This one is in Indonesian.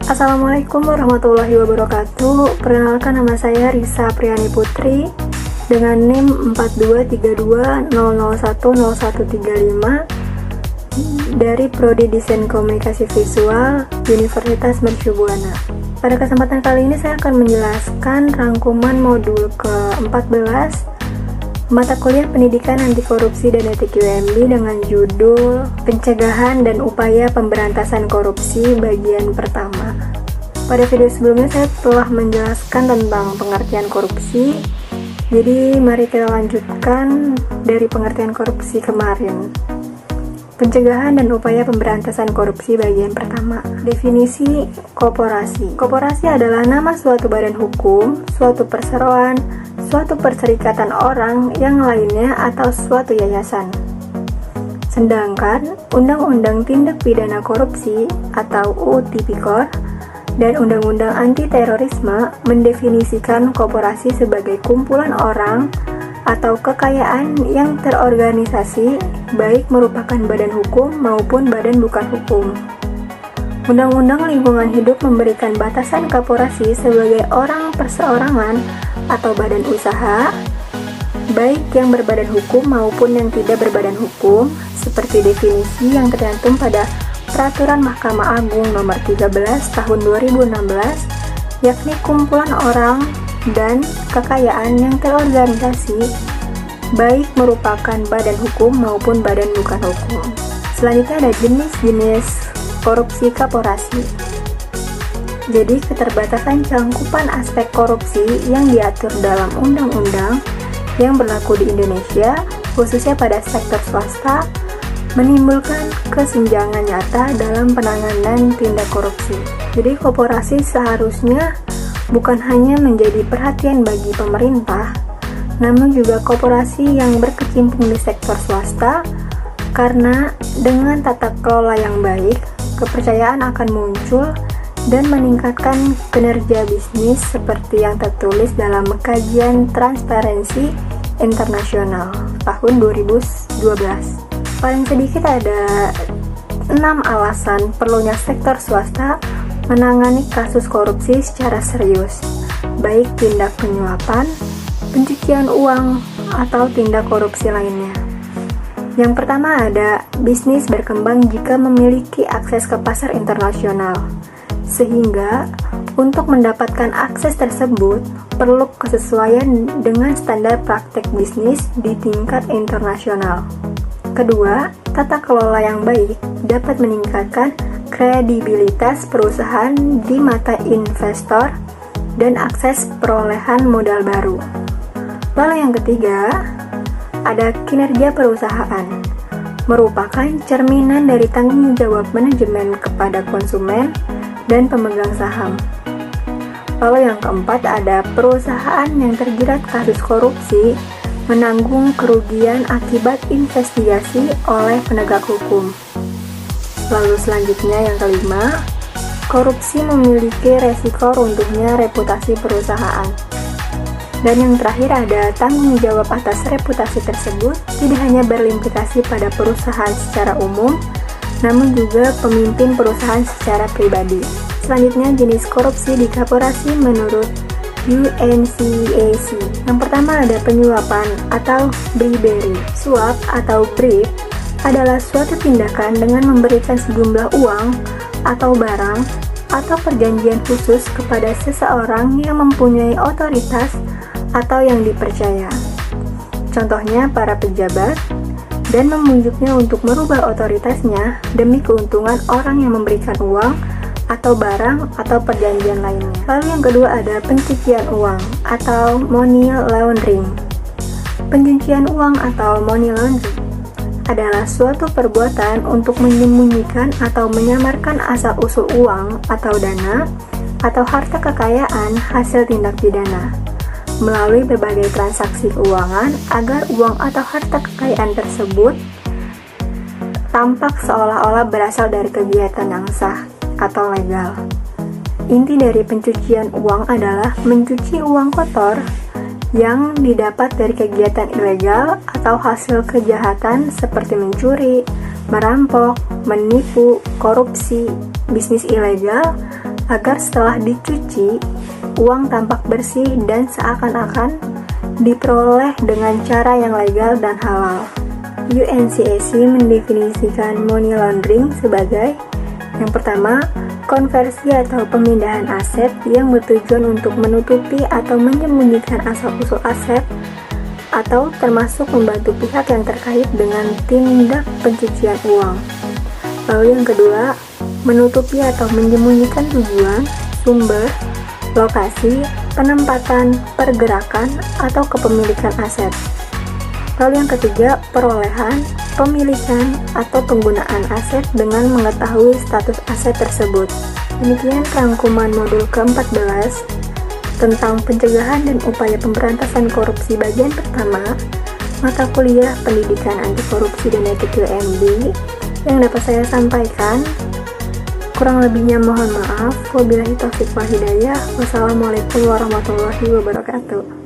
Assalamualaikum warahmatullahi wabarakatuh. Perkenalkan, nama saya Risa Priani Putri dengan NIM 423200100135 dari Prodi Desain Komunikasi Visual Universitas Mercu Buana. Pada kesempatan kali ini saya akan menjelaskan rangkuman modul ke-14 mata kuliah Pendidikan Anti Korupsi dan Etik UMB dengan judul Pencegahan dan Upaya Pemberantasan Korupsi bagian pertama. Pada video sebelumnya saya telah menjelaskan tentang pengertian korupsi. Jadi mari kita lanjutkan dari pengertian korupsi kemarin. Pencegahan dan upaya pemberantasan korupsi bagian pertama. Definisi koperasi. Koperasi adalah nama suatu badan hukum, suatu perseroan, suatu perserikatan orang yang lainnya atau suatu yayasan. Sedangkan Undang-Undang Tindak Pidana Korupsi atau UU Tipikor dan Undang-Undang Anti Terorisme mendefinisikan koperasi sebagai kumpulan orang atau kekayaan yang terorganisasi, baik merupakan badan hukum maupun badan bukan hukum. Undang-Undang Lingkungan Hidup memberikan batasan koperasi sebagai orang perseorangan atau badan usaha, baik yang berbadan hukum maupun yang tidak berbadan hukum, seperti definisi yang tercantum pada Peraturan Mahkamah Agung Nomor 13 Tahun 2016, yakni kumpulan orang dan kekayaan yang terorganisasi, baik merupakan badan hukum maupun badan bukan hukum. Selanjutnya ada jenis-jenis korupsi koperasi. Jadi keterbatasan cakupan aspek korupsi yang diatur dalam undang-undang yang berlaku di Indonesia, khususnya pada sektor swasta, menimbulkan kesenjangan nyata dalam penanganan tindak korupsi. Jadi koperasi seharusnya bukan hanya menjadi perhatian bagi pemerintah, namun juga koperasi yang berkecimpung di sektor swasta, karena dengan tata kelola yang baik, kepercayaan akan muncul dan meningkatkan kinerja bisnis seperti yang tertulis dalam kajian Transparency International tahun 2012. Paling sedikit ada 6 alasan perlunya sektor swasta menangani kasus korupsi secara serius, baik tindak penyuapan, pencucian uang, atau tindak korupsi lainnya. Yang pertama ada bisnis berkembang jika memiliki akses ke pasar internasional, sehingga untuk mendapatkan akses tersebut perlu kesesuaian dengan standar praktek bisnis di tingkat internasional. Kedua, tata kelola yang baik dapat meningkatkan kredibilitas perusahaan di mata investor dan akses perolehan modal baru. Lalu yang ketiga, ada kinerja perusahaan, merupakan cerminan dari tanggung jawab manajemen kepada konsumen dan pemegang saham. Lalu yang keempat, ada perusahaan yang terjerat kasus korupsi menanggung kerugian akibat investigasi oleh penegak hukum. Lalu selanjutnya yang kelima, korupsi memiliki resiko runtuhnya reputasi perusahaan. Dan yang terakhir ada tanggung jawab atas reputasi tersebut tidak hanya berimplikasi pada perusahaan secara umum, namun juga pemimpin perusahaan secara pribadi. Selanjutnya jenis korupsi di koperasi menurut UNCAC. Yang pertama ada penyuapan atau bribery. Suap atau bribe adalah suatu tindakan dengan memberikan sejumlah uang atau barang atau perjanjian khusus kepada seseorang yang mempunyai otoritas atau yang dipercaya. Contohnya para pejabat, dan membujuknya untuk merubah otoritasnya demi keuntungan orang yang memberikan uang atau barang atau perjanjian lainnya. Lalu yang kedua ada pencucian uang atau money laundering. Pencucian uang atau money laundering adalah suatu perbuatan untuk menyembunyikan atau menyamarkan asal-usul uang atau dana atau harta kekayaan hasil tindak pidana melalui berbagai transaksi keuangan agar uang atau harta kekayaan tersebut tampak seolah-olah berasal dari kegiatan yang sah atau legal. Inti dari pencucian uang adalah mencuci uang kotor yang didapat dari kegiatan ilegal atau hasil kejahatan seperti mencuri, merampok, menipu, korupsi, bisnis ilegal, agar setelah dicuci, uang tampak bersih dan seakan-akan diperoleh dengan cara yang legal dan halal. UNCAC mendefinisikan money laundering sebagai yang pertama, konversi atau pemindahan aset yang bertujuan untuk menutupi atau menyembunyikan asal-usul aset atau termasuk membantu pihak yang terkait dengan tindak pencucian uang. Lalu yang kedua, menutupi atau menyembunyikan tujuan, sumber, lokasi, penempatan, pergerakan, atau kepemilikan aset. Lalu yang ketiga, perolehan, pemilikan, atau penggunaan aset dengan mengetahui status aset tersebut. Demikian rangkuman modul ke-14 tentang pencegahan dan upaya pemberantasan korupsi bagian pertama, mata kuliah Pendidikan Anti Korupsi dan Etik UMB yang dapat saya sampaikan. Kurang lebihnya mohon maaf. Wabillahi taufiq wal hidayah. Wassalamualaikum warahmatullahi wabarakatuh.